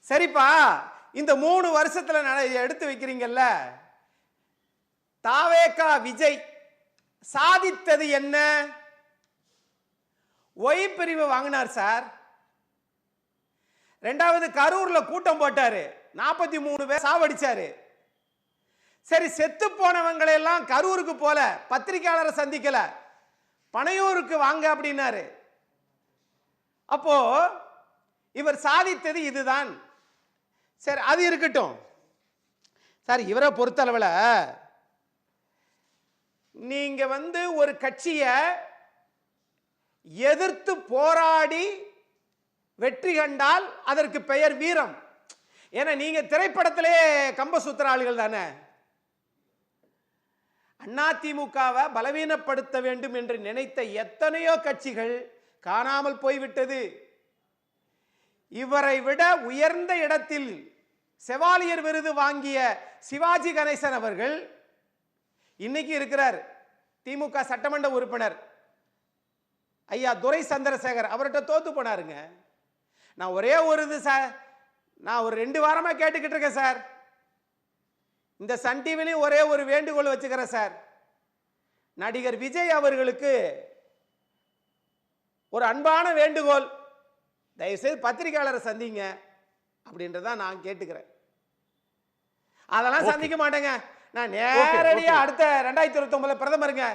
சரிப்பா, இந்த 3 வருஷத்துல எடுத்து வைக்கிறீங்கல்ல, தாவேகா விஜய் சாதித்தது என்ன? ஒய் பிரிவு வாங்கினார் சார். ரெண்டாவது கரூர்ல கூட்டம் போட்டாரு, 43 பேர் சாவடிச்சாரு. சரி, செத்து போனவங்களை எல்லாம் கரூருக்கு போல, பத்திரிகையாளரை சந்திக்கல, பனையூருக்கு வாங்க அப்படின்னாரு. அப்போ இவர் சாதித்தது இதுதான். சரி, அது இருக்கட்டும் சார். இவரை பொறுத்தளவில் நீங்க ஒரு கட்சியை எதிர்த்து போராடி வெற்றி கண்டால் அதற்கு பெயர் வீரம். ஏன்னா நீங்க திரைப்படத்திலே கம்ப சுத்திராளிகள் தானே. அதிமுகவை பலவீனப்படுத்த வேண்டும் என்று நினைத்த எத்தனையோ கட்சிகள் காணாமல் போய்விட்டது. இவரை விட உயர்ந்த இடத்தில் செவாலியர் விருது வாங்கிய சிவாஜி கணேசன் அவர்கள் இன்னைக்கு இருக்கிறார், திமுக சட்டமன்ற உறுப்பினர். ஐயா துரை சந்திரசேகர் அவர்கிட்ட தோத்து போனாருங்க. நான் ஒரே ஒரு இது சார், நான் ஒரு 2 வாரமா கேட்டுக்கிட்டு இருக்கேன் சார். இந்த சன் டிவிலையும் ஒரே ஒரு வேண்டுகோள் வச்சுக்கிறேன் சார். நடிகர் விஜய் அவர்களுக்கு ஒரு அன்பான வேண்டுகோள், தயவுசெய்து பத்திரிகையாளரை சந்திங்க அப்படின்றதான் நான் கேட்டுக்கிறேன். அதெல்லாம் சந்திக்க மாட்டேங்க. நான் நேரடியாக அடுத்த 2029 பிரதமருங்க